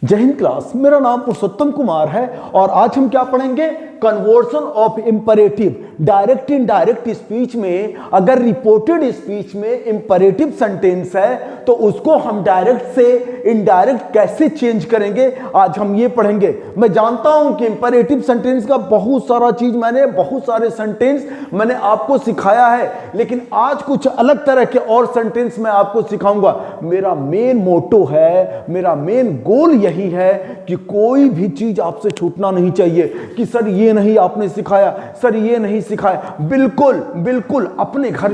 जय हिंद क्लास, मेरा नाम पुरुषोत्तम कुमार है और आज हम क्या पढ़ेंगे? Conversion of imperative. Direct indirect speech में अगर रिपोर्टेड स्पीच में इंपरेटिव सेंटेंस है तो उसको हम डायरेक्ट से इनडायरेक्ट कैसे चेंज करेंगे, आज हम ये पढ़ेंगे। मैं जानता हूं कि इंपरेटिव सेंटेंस का बहुत सारे सेंटेंस मैंने आपको सिखाया है, लेकिन आज कुछ अलग तरह के और सेंटेंस मैं आपको सिखाऊंगा। मेरा मेन मोटो है, मेरा मेन गोल यही है कि कोई भी चीज आपसे छूटना नहीं चाहिए कि सर ये नहीं आपने सिखाया, सर ये नहीं सिखाया। बिल्कुल अपने घर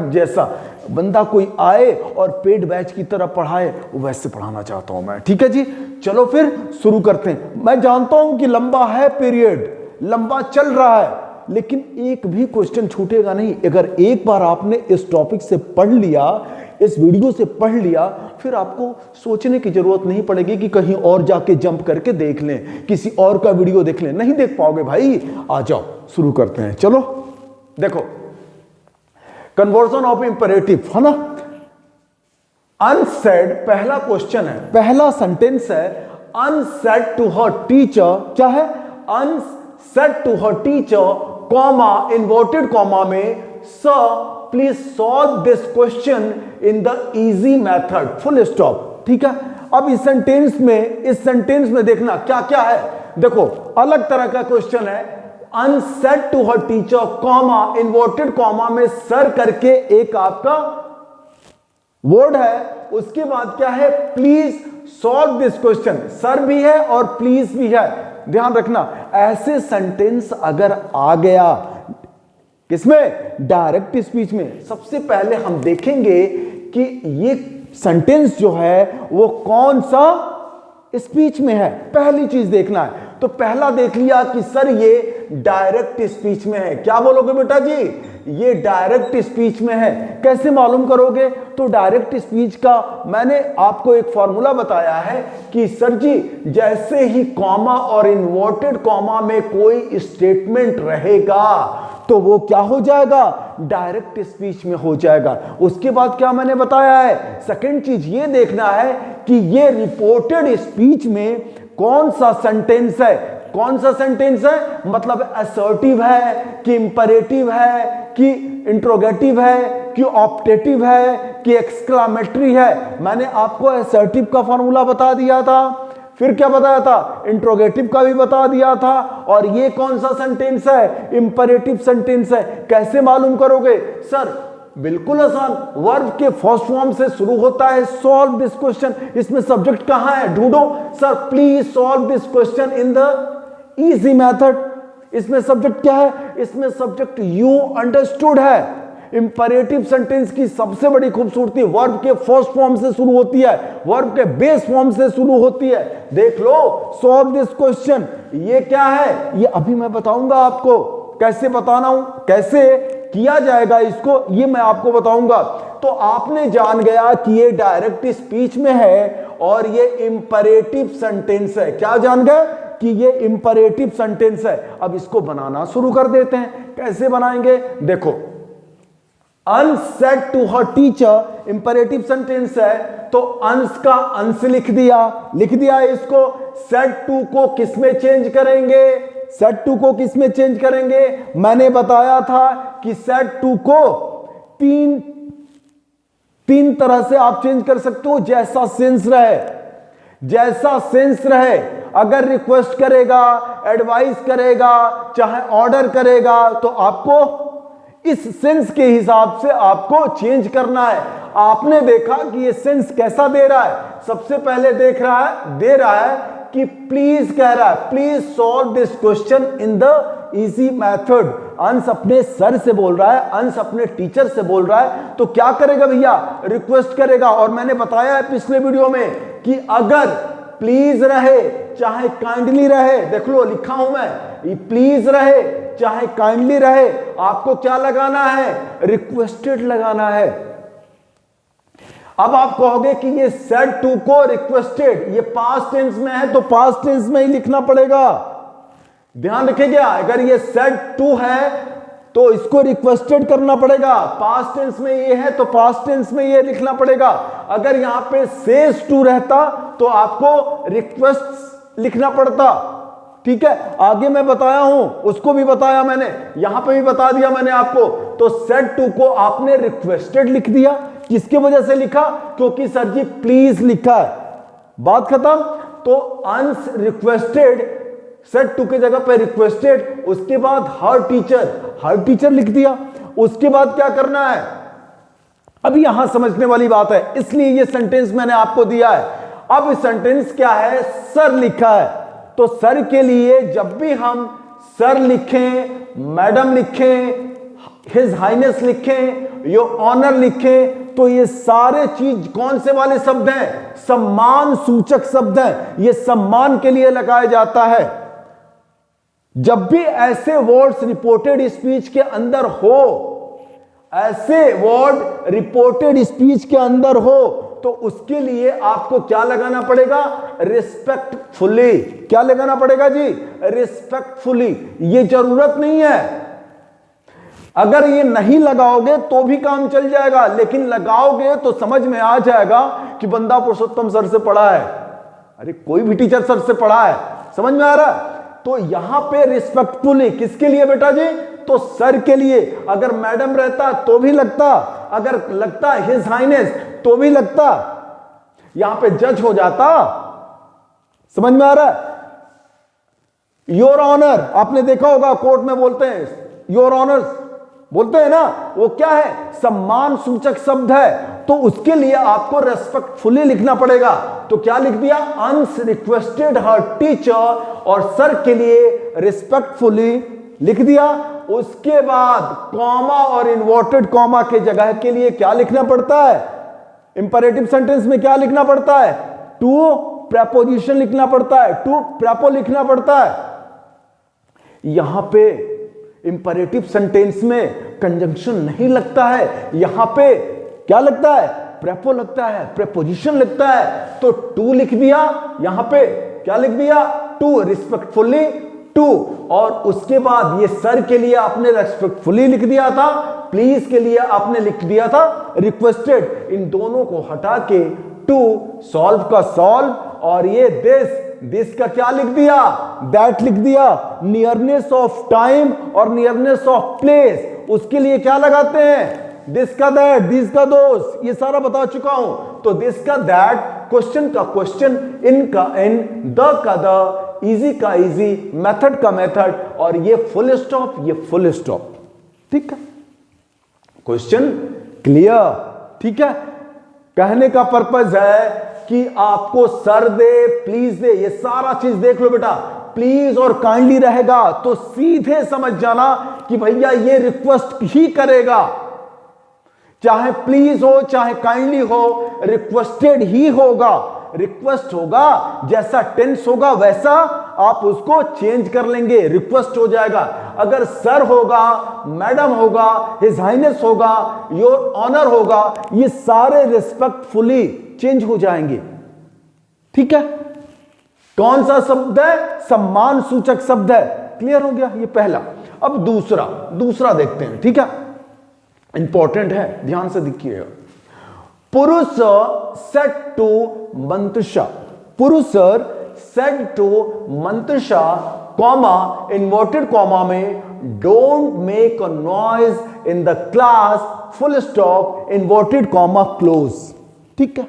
जैसा बंदा कोई आए और पेड बैच की तरह पढ़ाए, वैसे पढ़ाना चाहता हूं मैं। ठीक है जी, चलो फिर शुरू करते हैं। मैं जानता हूं कि लंबा है पीरियड, लंबा चल रहा है, लेकिन एक भी क्वेश्चन छूटेगा नहीं। अगर एक बार आपने इस टॉपिक से पढ़ लिया, इस वीडियो से पढ़ लिया, फिर आपको सोचने की जरूरत नहीं पड़ेगी कि कहीं और जाके जंप करके देख लें, किसी और का वीडियो देख लें। नहीं देख पाओगे भाई। आ जाओ शुरू करते हैं। चलो देखो, कन्वर्जन ऑफ इंपरेटिव है ना। अनसेड पहला क्वेश्चन है, पहला सेंटेंस है। अनसेड टू हर टीचर, क्या है? Unsaid to her teacher, comma inverted comma में, sir please solve this question in the easy method, full stop. ठीक है, अब इस सेंटेंस में देखना क्या क्या है। देखो, अलग तरह का क्वेश्चन है। Unsaid to her teacher, comma inverted comma में सर करके एक आपका वर्ड है, उसके बाद क्या है? Please solve this question. Sir भी है और प्लीज भी है, ध्यान रखना। ऐसे सेंटेंस अगर आ गया किसमें? डायरेक्ट स्पीच में, सबसे पहले हम देखेंगे कि ये सेंटेंस जो है वो कौन सा स्पीच में है, पहली चीज देखना है। तो पहला देख लिया कि सर ये डायरेक्ट स्पीच में है। क्या बोलोगे बेटा जी? ये डायरेक्ट स्पीच में है। कैसे मालूम करोगे? तो डायरेक्ट स्पीच का मैंने आपको एक फॉर्मूला बताया है कि सर जी, जैसे ही कॉमा और इन्वर्टेड कॉमा में कोई स्टेटमेंट रहेगा तो वो क्या हो जाएगा? डायरेक्ट स्पीच में हो जाएगा। उसके बाद क्या मैंने बताया है? सेकंड चीज ये देखना है कि ये रिपोर्टेड स्पीच में कौन सा सेंटेंस है। कौन सा सेंटेंस है? मतलब असर्टिव है कि इंपरेटिव है कि इंट्रोगेटिव है कि ऑप्टेटिव है कि एक्सक्लामेटरी है। मैंने आपको असर्टिव का फॉर्मूला बता दिया था, फिर क्या बताया था? इंट्रोगेटिव का भी बता दिया था। और ये कौन सा सेंटेंस है? इंपरेटिव सेंटेंस है। कैसे मालूम करोगे? सर बिल्कुल आसान, वर्ब के फर्स्ट फॉर्म से शुरू होता है। सॉल्व दिस क्वेश्चन, इसमें सब्जेक्ट कहां है? ढूंढो। Sir please solve this question in the easy method. इसमें सब्जेक्ट क्या है? इसमें सब्जेक्ट यू अंडरस्टूड है। इंपरेटिव सेंटेंस की सबसे बड़ी खूबसूरती वर्ब के फर्स्ट फॉर्म से शुरू होती है, वर्ब के बेस फॉर्म से शुरू होती है। देख लो, सॉल्व दिस क्वेश्चन, ये क्या है? ये अभी मैं बताऊंगा आपको, कैसे बताना हूं, कैसे किया जाएगा इसको, ये मैं आपको बताऊंगा। तो आपने जान गया कि ये डायरेक्ट स्पीच में है और ये इंपरेटिव सेंटेंस है। क्या जान गए? कि ये इंपरेटिव सेंटेंस है। अब इसको बनाना शुरू कर देते हैं। कैसे बनाएंगे? देखो, Ansh said to her teacher imperative sentence है, तो अंश का अंश लिख दिया इसको। सेड टू को किस में चेंज करेंगे? सेड टू को किस में चेंज करेंगे? मैंने बताया था कि सेड टू को तीन तरह से आप चेंज कर सकते हो, जैसा सेंस रहे। अगर रिक्वेस्ट करेगा, एडवाइस करेगा, चाहे ऑर्डर करेगा, तो आपको इस सेंस के हिसाब से आपको चेंज करना है। आपने देखा कि ये सेंस कैसा दे रहा है? सबसे पहले दे रहा है कि प्लीज कह रहा है, please solve this question in the easy method. अंश अपने सर से बोल रहा है, अंश अपने टीचर से बोल रहा है, तो क्या करेगा भैया? रिक्वेस्ट करेगा। और मैंने बताया है पिछले वीडियो में कि अगर प्लीज रहे चाहे काइंडली रहे, देख लो लिखा हूं मैं, प्लीज रहे चाहे काइंडली रहे, आपको क्या लगाना है? रिक्वेस्टेड लगाना है। अब आप कहोगे कि ये सेड टू को रिक्वेस्टेड, ये पास्ट टेंस में है तो पास्ट टेंस में ही लिखना पड़ेगा। ध्यान रखिएगा, अगर ये सेड टू है तो इसको रिक्वेस्टेड करना पड़ेगा। पास्ट टेंस में ये है तो पास्ट टेंस में ये लिखना पड़ेगा। अगर यहां पे सेज टू रहता तो आपको रिक्वेस्ट लिखना पड़ता। ठीक है, आगे मैं बताया हूं, उसको भी बताया मैंने, यहां पे भी बता दिया मैंने आपको। तो सेड टू को आपने रिक्वेस्टेड लिख दिया। किसकी वजह से लिखा? क्योंकि सर जी प्लीज लिखा है, बात खत्म। तो अनस रिक्वेस्टेड, सेड टू के जगह पे रिक्वेस्टेड, उसके बाद हर टीचर लिख दिया। उसके बाद क्या करना है, अभी यहां समझने वाली बात है, इसलिए ये सेंटेंस मैंने आपको दिया है। अब सेंटेंस क्या है? सर लिखा है, तो सर के लिए जब भी हम सर लिखें, मैडम लिखें, हिज हाइनेस लिखें, योर ऑनर लिखें, तो ये सारे चीज कौन से वाले शब्द हैं? सम्मान सूचक शब्द हैं। ये सम्मान के लिए लगाया जाता है। जब भी ऐसे वर्ड्स रिपोर्टेड स्पीच के अंदर हो, ऐसे वर्ड रिपोर्टेड स्पीच के अंदर हो, तो उसके लिए आपको क्या लगाना पड़ेगा? रिस्पेक्टफुली। क्या लगाना पड़ेगा जी? रिस्पेक्टफुली। ये जरूरत नहीं है, अगर ये नहीं लगाओगे तो भी काम चल जाएगा, लेकिन लगाओगे तो समझ में आ जाएगा कि बंदा पुरुषोत्तम सर से पढ़ा है। अरे कोई भी टीचर सर से पढ़ा है, समझ में आ रहा है? तो यहां पे रिस्पेक्टफुली किसके लिए बेटा जी? तो सर के लिए। अगर मैडम रहता तो भी लगता, अगर लगता हिज हाइनेस तो भी लगता, यहां पे जज हो जाता। समझ में आ रहा है? योर ऑनर, आपने देखा होगा कोर्ट में बोलते हैं योर ऑनर, बोलते हैं ना, वो क्या है? सम्मान सूचक शब्द है। तो उसके लिए आपको रेस्पेक्टफुली लिखना पड़ेगा। तो क्या लिख दिया? अनस रिक्वेस्टेड हर टीचर, और सर के लिए रिस्पेक्टफुली लिख दिया। उसके बाद कॉमा और इन्वर्टेड कॉमा के जगह के लिए क्या लिखना पड़ता है? इंपरेटिव सेंटेंस में क्या लिखना पड़ता है? टू प्रेपोजिशन लिखना पड़ता है, टू प्रेपो लिखना पड़ता है। यहां पे इंपरेटिव सेंटेंस में कंजंक्शन नहीं लगता है, यहां पे क्या लगता है? प्रेपो लगता है, प्रेपोजिशन लगता है। तो टू लिख दिया, यहां पे क्या लिख दिया? To, respectfully to. और उसके बाद ये सर के लिए आपने रेस्पेक्टफुली लिख दिया था, प्लीज के लिए आपने लिख दिया था रिक्वेस्टेड। इन दोनों को हटा के टू, सॉल्व का सॉल्व, और ये दिस का क्या लिख दिया? दैट लिख दिया। नियरनेस ऑफ टाइम और नियरनेस ऑफ प्लेस, उसके लिए क्या लगाते हैं? दिस का दैट, दिस का दोस, ये सारा बता चुका हूं। तो दिस का दैट, क्वेश्चन का क्वेश्चन, इन का इन, द का द, इजी का इजी, मेथड का मेथड, और ये फुल स्टॉप, ये फुल स्टॉप। ठीक है, क्वेश्चन क्लियर? ठीक है, कहने का पर्पज है कि आपको सर दे, प्लीज दे, ये सारा चीज देख लो बेटा। प्लीज और काइंडली रहेगा तो सीधे समझ जाना कि भैया ये रिक्वेस्ट ही करेगा। चाहे प्लीज हो चाहे काइंडली हो, रिक्वेस्टेड ही होगा। रिक्वेस्ट होगा, जैसा टेंस होगा वैसा आप उसको चेंज कर लेंगे, रिक्वेस्ट हो जाएगा। अगर सर होगा, मैडम होगा, हिज हाइनेस होगा, योर ऑनर होगा, ये सारे रिस्पेक्टफुली चेंज हो जाएंगे। ठीक है, कौन सा शब्द है? सम्मान सूचक शब्द है। क्लियर हो गया? ये पहला। अब दूसरा देखते हैं। ठीक है, इंपॉर्टेंट है, ध्यान से देखिएगा। पुरुष said to Mantusha, Purush said to Mantusha, comma inverted comma में, don't make a noise in the class, full stop, inverted comma close. ठीक है,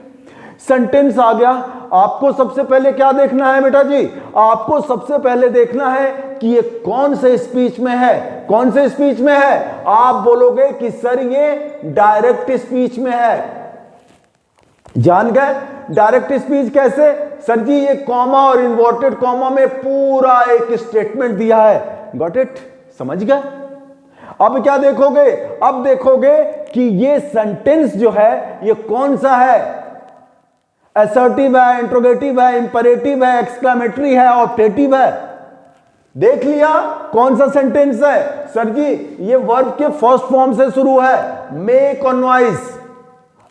सेंटेंस आ गया। आपको सबसे पहले क्या देखना है बेटा जी? आपको सबसे पहले देखना है कि ये कौन से स्पीच में है। कौन से स्पीच में है? आप बोलोगे कि सर ये डायरेक्ट स्पीच में है। जान गए डायरेक्ट स्पीच कैसे? सर जी ये कॉमा और इन्वर्टेड कॉमा में पूरा एक स्टेटमेंट दिया है। Got it? समझ गए? अब क्या देखोगे? अब देखोगे कि ये सेंटेंस जो है ये कौन सा है? असर्टिव है, इंट्रोगेटिव है, इंपरेटिव है, एक्सक्लेमेटरी है, ऑब्जेक्टिव है। देख लिया कौन सा सेंटेंस है? सर जी ये वर्ब के फर्स्ट फॉर्म से शुरू है, मेक और नॉइज।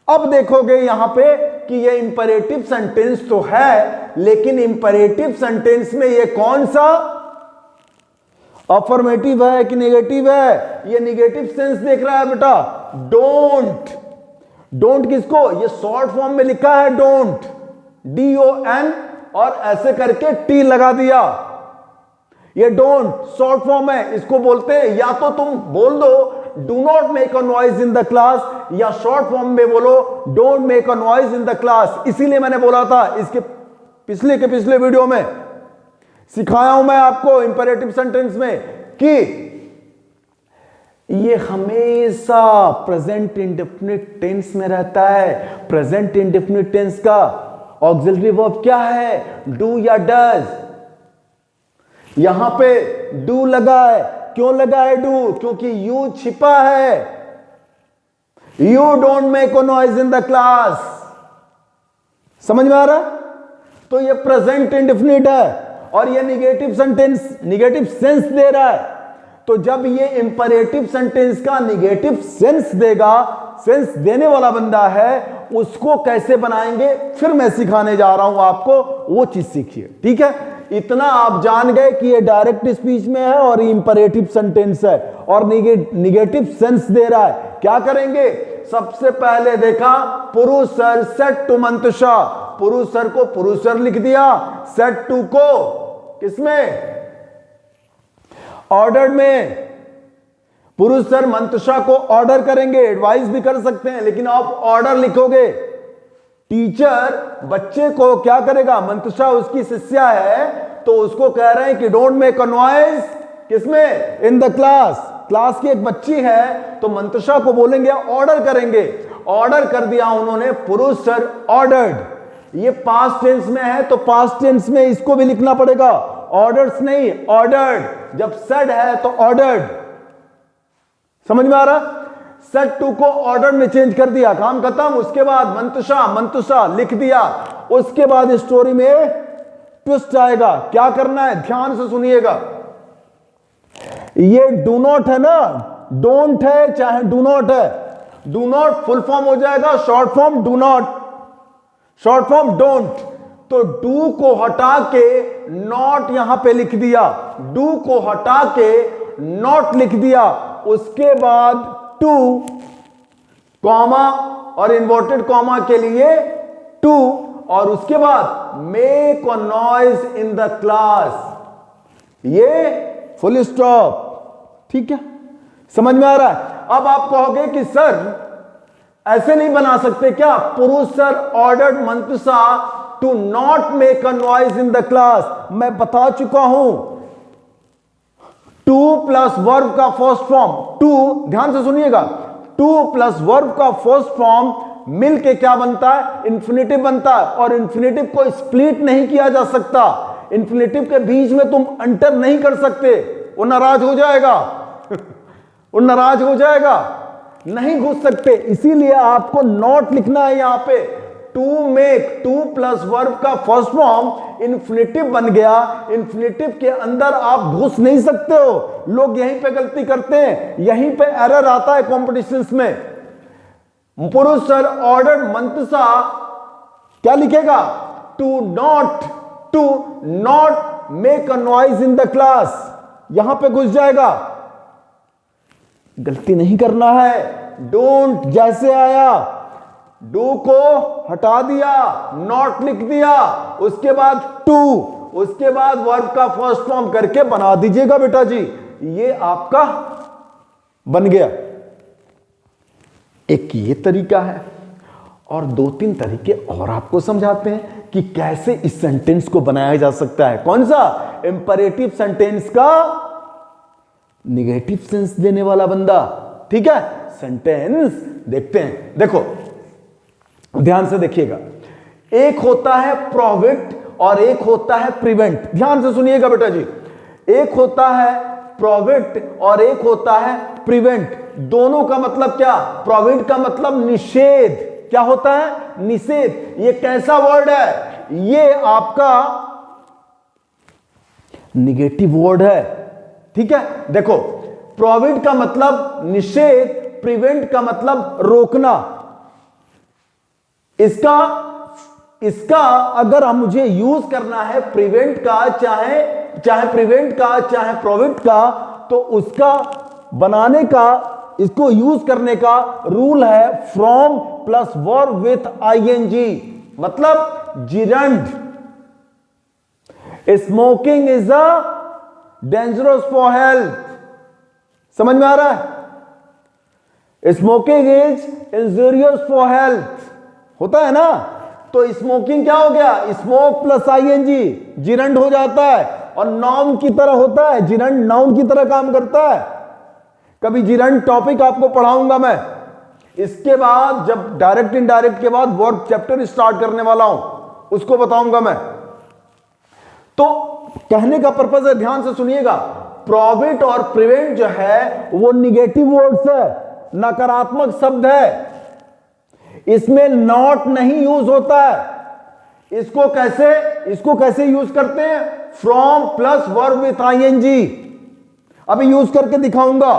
अब देखोगे यहां पे कि ये इंपरेटिव सेंटेंस तो है, लेकिन इंपरेटिव सेंटेंस में ये कौन सा अफर्मेटिव है कि नेगेटिव है? ये नेगेटिव सेंस देख रहा है बेटा। डोंट, डोंट किसको? ये शॉर्ट फॉर्म में लिखा है डोंट, DON और ऐसे करके T लगा दिया। ये डोंट शॉर्ट फॉर्म है, इसको बोलते हैं, या तो तुम बोल दो do not make a noise in the class, या शॉर्ट फॉर्म में बोलो don't make a noise in the class. इसीलिए मैंने बोला था इसके पिछले वीडियो में सिखाया हूं मैं आपको इंपेरेटिव सेंटेंस में कि ये हमेशा प्रेजेंट इंडेफिनिट टेंस में रहता है। प्रेजेंट इंडेफिनिट टेंस का ऑक्सिलरी वर्ब क्या है? डू या डज। यहां पे डू लगा है, क्यों लगा है डू? क्योंकि यू छिपा है। You don't make a noise in the class. समझ में आ रहा? तो ये प्रेजेंट इंडेफिनिट है और ये negative sentence, negative sense they रहा है। तो जब ये इंपरेटिव सेंटेंस का निगेटिव सेंस देगा, सेंस देने वाला बंदा है, उसको कैसे बनाएंगे फिर मैं सिखाने जा रहा हूं आपको, वो चीज सीखिए। ठीक है, इतना आप जान गए कि ये डायरेक्ट स्पीच में है और इंपरेटिव सेंटेंस है और निगेटिव सेंस दे रहा है। क्या करेंगे? सबसे पहले देखा पुरुषर सेट टू मंतुषा, पुरुषर को पुरुषर लिख दिया, सेट टू को किसमें? ऑर्डर में। पुरुषर मंतुषा को ऑर्डर करेंगे, एडवाइस भी कर सकते हैं, लेकिन आप ऑर्डर लिखोगे। टीचर बच्चे को क्या करेगा? मंतुषा उसकी शिष्या है तो उसको कह रहे हैं कि डोंट मेक अ नॉइज किसमें? इन द क्लास। क्लास की एक बच्ची है तो मंतुषा को बोलेंगे, ऑर्डर करेंगे। ऑर्डर कर दिया उन्होंने, पुरुषर ऑर्डर्ड। ये पास्ट टेंस में है तो पास्ट टेंस में इसको भी लिखना पड़ेगा, ऑर्डर्स नहीं ऑर्डर्ड। जब सेड है तो ऑर्डर्ड। समझ में आ रहा? सेट टू को ऑर्डर में चेंज कर दिया, काम खत्म। उसके बाद मंतुषा, मंतुषा लिख दिया। उसके बाद स्टोरी में ट्विस्ट आएगा। क्या करना है ध्यान से सुनिएगा। ये डू नॉट है ना, डोंट है चाहे डू नॉट है। डू नॉट फुल फॉर्म हो जाएगा short form do not, short form don't. तो डू को हटा के नॉट यहां पे लिख दिया, डू को हटा के नॉट लिख दिया। उसके बाद टू कॉमा और इन्वर्टेड कॉमा के लिए टू, और उसके बाद make a noise in the class, ये फुल स्टॉप। ठीक है, समझ में आ रहा है? अब आप कहोगे कि सर ऐसे नहीं बना सकते क्या? Purush ordered Mantusha to not make a noise in the class. मैं बता चुका हूं, टू प्लस वर्ब का फर्स्ट फॉर्म, टू ध्यान से सुनिएगा, टू प्लस वर्ब का फर्स्ट फॉर्म मिलके क्या बनता है? इन्फिनेटिव बनता है। और इन्फिनेटिव को स्प्लिट नहीं किया जा सकता। इन्फिनेटिव के बीच में तुम अंतर नहीं कर सकते, वो नाराज हो जाएगा वो नाराज हो जाएगा, नहीं घुस सकते। इसीलिए आपको नॉट लिखना है यहां पे। To make, to plus verb का फर्स्ट फॉर्म इन्फिनेटिव बन गया। इन्फिनेटिव के अंदर आप घुस नहीं सकते हो। लोग यहीं पे गलती करते हैं, यहीं पे एरर आता है कॉम्पिटिशन्स में। पुरुषर ऑर्डर्ड मंतुषा क्या लिखेगा? To not make a noise in the class, यहां पे घुस जाएगा। गलती नहीं करना है। डोंट जैसे आया, डू को हटा दिया, नॉट लिख दिया, उसके बाद टू, उसके बाद वर्ब का फर्स्ट फॉर्म करके बना दीजिएगा बेटा जी। ये आपका बन गया। एक ये तरीका है और दो तीन तरीके और आपको समझाते हैं कि कैसे इस सेंटेंस को बनाया जा सकता है। कौन सा? इंपरेटिव सेंटेंस का निगेटिव सेंस देने वाला बंदा। ठीक है, सेंटेंस देखते हैं। देखो ध्यान से देखिएगा, एक होता है प्रोहिबिट और एक होता है प्रिवेंट। ध्यान से सुनिएगा बेटा जी, एक होता है प्रोहिबिट और एक होता है प्रिवेंट। दोनों का मतलब क्या? प्रोहिबिट का मतलब निषेध। क्या होता है? निषेध। ये कैसा वर्ड है? ये आपका निगेटिव वर्ड है। ठीक है, देखो प्रोहिबिट का मतलब निषेध, प्रिवेंट का मतलब रोकना। इसका अगर हम मुझे यूज करना है प्रिवेंट का चाहे चाहे प्रिवेंट का चाहे प्रोहिबिट का, तो उसका बनाने का, इसको यूज करने का रूल है from plus verb with ING, मतलब gerund. Smoking is a dangerous for health, समझ में आ रहा है? Smoking is injurious for health, होता है ना। तो स्मोकिंग क्या हो गया, स्मोक प्लस आईएनजी, जिरंड हो जाता है, और नाउन की तरह होता है, जिरंड नाउन की तरह काम करता है। कभी जिरंड टॉपिक आपको पढ़ाऊंगा मैं, इसके बाद जब डायरेक्ट इनडायरेक्ट के बाद वर्ब चैप्टर स्टार्ट करने वाला हूं, उसको बताऊंगा मैं। तो कहने का पर्पज है, ध्यान से सुनिएगा, प्रोहिबिट और प्रिवेंट जो है वो निगेटिव वर्ड्स है, नकारात्मक शब्द है, इसमें नॉट नहीं यूज होता है। इसको कैसे यूज करते हैं, from plus verb with ING, अभी यूज करके दिखाऊंगा।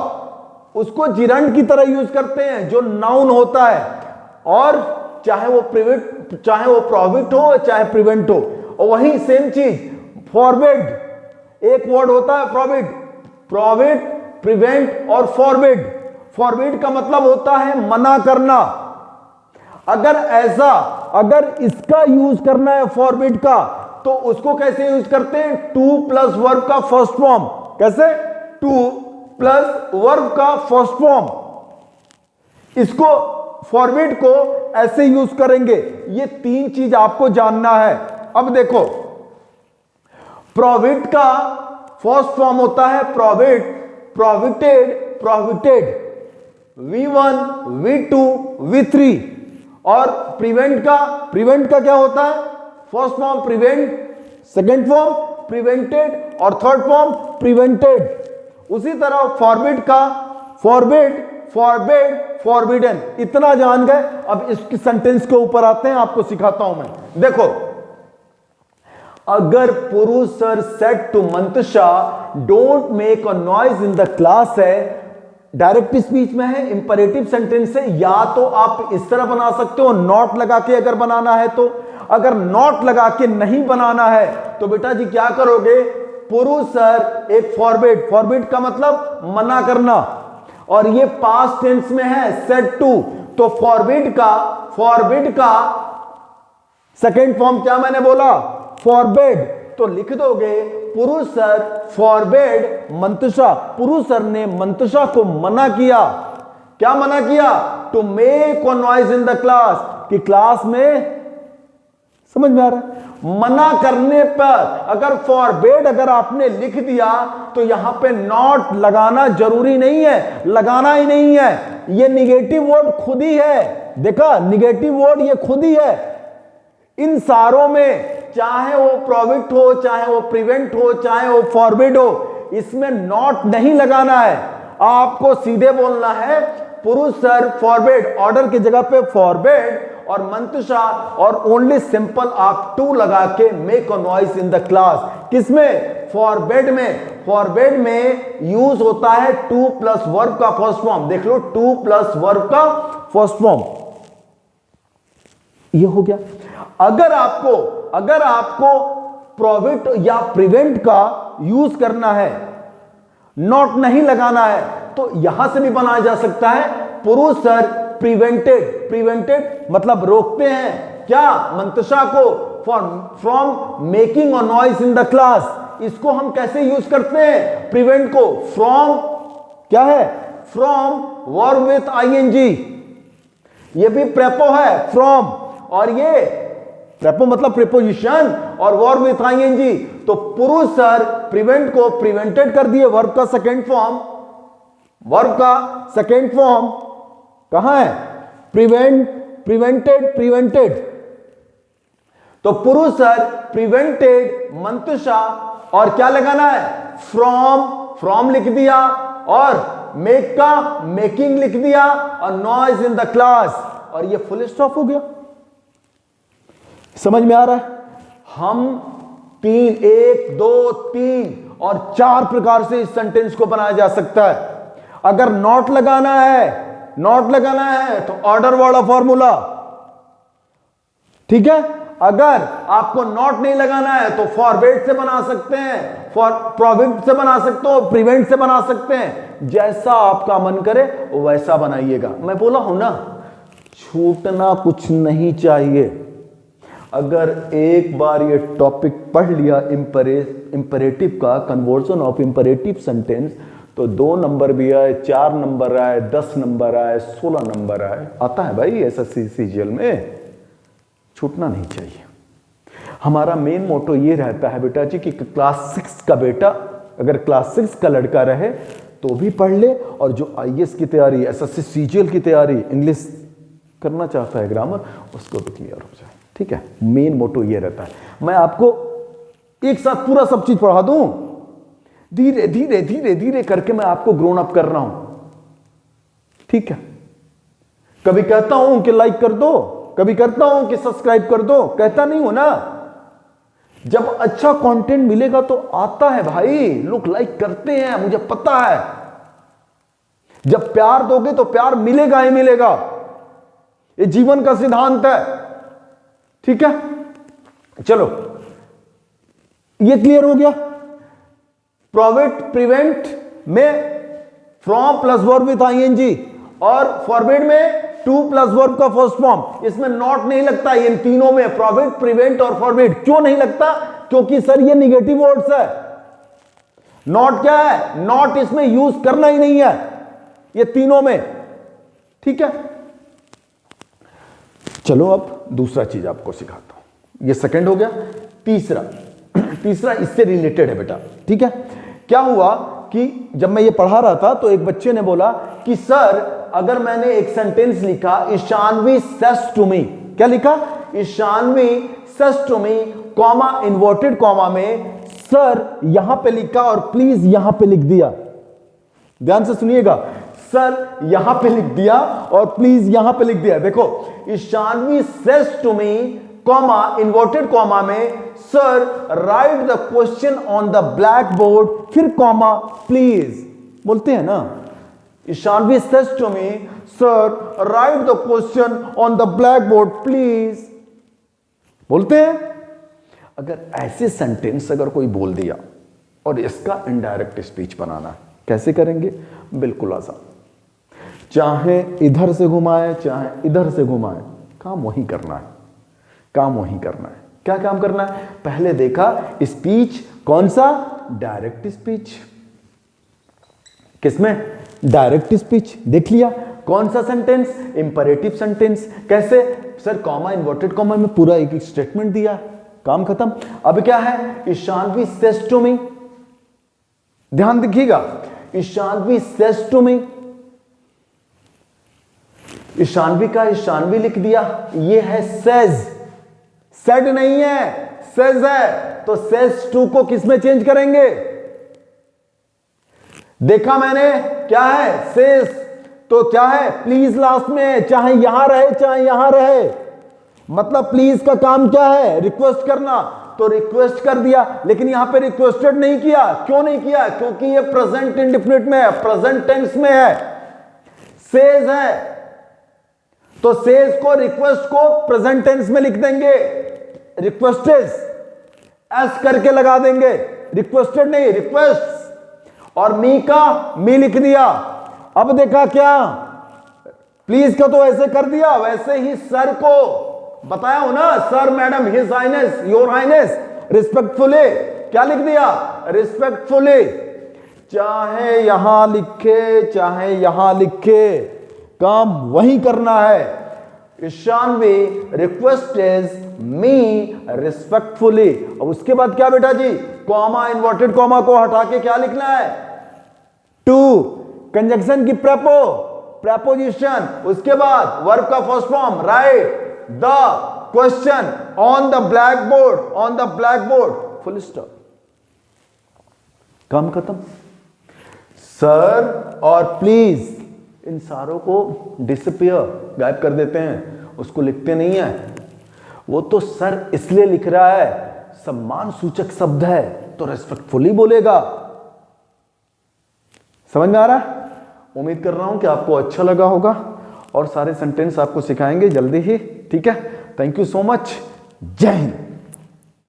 उसको जिरंड की तरह यूज करते हैं जो नाउन होता है, और चाहे वो प्रोहिबिट हो चाहे प्रिवेंट हो। और वही सेम चीज फॉरबिड, एक वर्ड होता है प्रोहिबिट, प्रिवेंट और फॉरबिड। फॉरबिड का मतलब होता है मना करना। अगर इसका यूज करना है फॉरबिड का, तो उसको कैसे यूज करते हैं, टू प्लस वर्ब का फर्स्ट फॉर्म। कैसे, टू प्लस वर्ब का फर्स्ट फॉर्म, इसको फॉरबिड को ऐसे यूज करेंगे। ये तीन चीज आपको जानना है। अब देखो, प्रोहिबिट का फर्स्ट फॉर्म होता है प्रोहिबिटेड, V1 V2 V3, और प्रिवेंट का क्या होता है, first form prevent, second form prevented, और थर्ड फॉर्म प्रिवेंटेड। उसी तरह फॉरबिड का फॉरबिडन। इतना जान गए। अब इसकी सेंटेंस के ऊपर आते हैं, आपको सिखाता हूं मैं। देखो, अगर Purush sir said to Mantusha don't make a noise in the class है, डायरेक्ट स्पीच में है, इंपरेटिव सेंटेंस है, या तो आप इस तरह बना सकते हो नॉट लगा के अगर बनाना है तो। अगर नॉट लगा के नहीं बनाना है तो बेटा जी क्या करोगे, पुरुष सर एक फॉरबिड का मतलब मना करना, और ये पास्ट टेंस में है सेड टू, तो फॉरबिड का सेकेंड फॉर्म क्या मैंने बोला, फॉरबिड। तो लिख दोगे पुरुष सर फॉरबिड मंतुषा, पुरुष सर ने मंतुषा को मना किया। क्या मना किया, to make a noise in the class, कि क्लास में, समझ में आ रहा है, मना करने पर अगर फॉरबिड अगर आपने लिख दिया तो यहां पे नॉट लगाना जरूरी नहीं है, लगाना ही नहीं है। ये निगेटिव वर्ड खुद ही है, देखा, निगेटिव वर्ड ये खुद ही है। इन सारों में, चाहे वो प्रोहिबिट हो, चाहे वो प्रिवेंट हो, चाहे वो फॉरबिड हो, इसमें नॉट नहीं लगाना है। आपको सीधे बोलना है पुरुष सर फॉरबिड, ऑर्डर की जगह पे फॉरबिड, और मंतुषा, और ओनली सिंपल आप टू लगा के make a noise in the class. किसमें, फॉरबिड में यूज होता है टू प्लस वर्ब का फर्स्ट फॉर्म। देख लो, टू प्लस वर्ब का फर्स्ट फॉर्म, ये हो गया। अगर आपको प्रोहिबिट या प्रिवेंट का यूज करना है, नॉट नहीं लगाना है, तो यहां से भी बनाया जा सकता है, पुरुष सर प्रिवेंटेड मतलब रोकते हैं क्या, मंतुषा को from making a noise in the class. इसको हम कैसे यूज करते हैं, प्रिवेंट को, फ्रॉम क्या है, फ्रॉम वर्ब विथ आईएनजी, ये भी प्रेपो है फ्रॉम, और ये प्रेपो मतलब प्रीपोजिशन, और वर्ब विथ आईएनजी। तो पुरुष सर प्रिवेंट को प्रिवेंटेड कर दिए, वर्ब का सेकेंड फॉर्म कहां है, प्रिवेंटेड। तो पुरुष सर प्रिवेंटेड मंतुषा, और क्या लगाना है, फ्रॉम लिख दिया, और मेक का मेकिंग लिख दिया, और नॉइज इन द क्लास, और ये फुल स्टॉप हो गया। समझ में आ रहा है। हम 1, 2, 3 और 4 प्रकार से इस सेंटेंस को बनाया जा सकता है। अगर नॉट लगाना है तो ऑर्डर वाला फॉर्मूला, ठीक है। अगर आपको नॉट नहीं लगाना है तो फॉरवर्ड से बना सकते हैं, फॉर प्रोविट से बना सकते हो, प्रिवेंट से बना सकते हैं, जैसा आपका मन करे वैसा बनाइएगा। मैं बोला हूं ना, छूटना कुछ नहीं चाहिए। अगर एक बार ये टॉपिक पढ़ लिया इंपरेटिव का, कन्वर्जन ऑफ इंपरेटिव सेंटेंस, तो 2 नंबर भी आए, 4 नंबर आए, 10 नंबर आए, 16 नंबर आए, आता है भाई एसएससी सीजीएल में, छूटना नहीं चाहिए। हमारा मेन मोटो ये रहता है बेटा जी कि क्लास 6 का बेटा अगर क्लास 6 का लड़का रहे तो भी पढ़ ले, और जो आईएएस की तैयारी, एसएससी सीजीएल की तैयारी, इंग्लिश करना चाहता है, ग्रामर, उसको भी क्लियर हो जाए। ठीक है, मेन मोटो ये रहता है। मैं आपको एक साथ पूरा सब चीज पढ़ा दूं, धीरे धीरे धीरे धीरे करके मैं आपको ग्रोन अप कर रहा हूं। ठीक है, कभी कहता हूं कि लाइक कर दो, कभी कहता हूं कि सब्सक्राइब कर दो, कहता नहीं हो ना। जब अच्छा कंटेंट मिलेगा तो आता है भाई, लोग लाइक करते हैं, मुझे पता है। जब प्यार दोगे तो प्यार मिलेगा ही मिलेगा, ये जीवन का सिद्धांत है। ठीक है, चलो ये क्लियर हो गया। प्रोविट प्रिवेंट में from plus verb with ING, और फॉरवर्ड में टू प्लस वर्ब का फर्स्ट फॉर्म। इसमें नॉट नहीं लगता, इन तीनों में प्रोविट, प्रिवेंट और फॉरवर्ड। क्यों नहीं लगता? क्योंकि सर ये निगेटिव वर्ड्स है। नॉट क्या है? नॉट इसमें यूज करना ही नहीं है, ये तीनों में। ठीक है, चलो अब दूसरा चीज आपको सिखाता हूं। ये सेकंड हो गया। तीसरा इससे रिलेटेड है बेटा। ठीक है, क्या हुआ कि जब मैं ये पढ़ा रहा था तो एक बच्चे ने बोला कि सर अगर मैंने एक सेंटेंस लिखा, ईशानवी सेस टू मी, क्या लिखा? Ishanvi says to me, comma inverted comma में सर यहां पे लिखा और प्लीज यहां पे लिख दिया। ध्यान से सुनिएगा, सर यहां पे लिख दिया और प्लीज यहां पे लिख दिया। देखो, Ishanvi says to me, comma inverted comma में sir write the question on the black board, फिर कॉमा प्लीज। बोलते हैं ना, Ishanvi says to me, sir write the question on the black board please. बोलते हैं। अगर ऐसे सेंटेंस अगर कोई बोल दिया और इसका इनडायरेक्ट स्पीच बनाना, कैसे करेंगे? बिल्कुल आसान। चाहे इधर से घुमाए चाहे इधर से घुमाए, काम वही करना है, काम वही करना है। क्या काम करना है? पहले देखा स्पीच कौन सा? Direct speech. किसमें? Direct speech. देख लिया कौन सा सेंटेंस? Imperative sentence. कैसे? सर कॉमा इन्वर्टेड कॉमा में पूरा एक स्टेटमेंट दिया, काम खत्म। अब क्या है? ईशानवी सेस टू मी, ध्यान देखिएगा, Ishanvi says to me, Ishanvi का ईशानवी लिख दिया, ये है सेज, सेड नहीं है, सेज है। तो सेज टू को किस में चेंज करेंगे? देखा मैंने, क्या है? सेज। तो क्या है? प्लीज लास्ट में, चाहे यहां रहे चाहे यहां रहे। मतलब प्लीज का काम क्या है? रिक्वेस्ट करना। तो रिक्वेस्ट कर दिया, लेकिन यहां पे रिक्वेस्टेड नहीं किया। क्यों नहीं किया? क्योंकि ये प्रेजेंट इंडेफिनिट में है, प्रेजेंट टेंस में है, सेज है। तो सेज को, रिक्वेस्ट को प्रेजेंट टेंस में लिख देंगे, रिक्वेस्टेड एस करके लगा देंगे, रिक्वेस्टेड नहीं, रिक्वेस्ट। और मी का मी लिख दिया। अब देखा क्या? प्लीज का तो ऐसे कर दिया, वैसे ही सर को बताया हो ना, sir, madam, his highness, your highness, respectfully, क्या लिख दिया? रिस्पेक्टफुली। चाहे यहां लिखे चाहे यहां लिखे, काम वही करना है। ईशानवी रिक्वेस्टेड मी रिस्पेक्टफुली। अब उसके बाद क्या बेटा जी? कॉमा, इन्वर्टेड कॉमा को हटा के क्या लिखना है? टू, कंजंक्शन की प्रेपोजिशन, उसके बाद वर्ब का first form, right the question on the black board, on the black board, full stop, काम खत्म। सर और प्लीज इन सारों को डिसअपियर, गायब कर देते हैं, उसको लिखते नहीं है। वो तो सर इसलिए लिख रहा है, सम्मान सूचक शब्द है तो रेस्पेक्टफुली बोलेगा। समझ में आ रहा है? उम्मीद कर रहा हूं कि आपको अच्छा लगा होगा, और सारे सेंटेंस आपको सिखाएंगे जल्दी ही। ठीक है, थैंक यू सो मच। जय हिंद।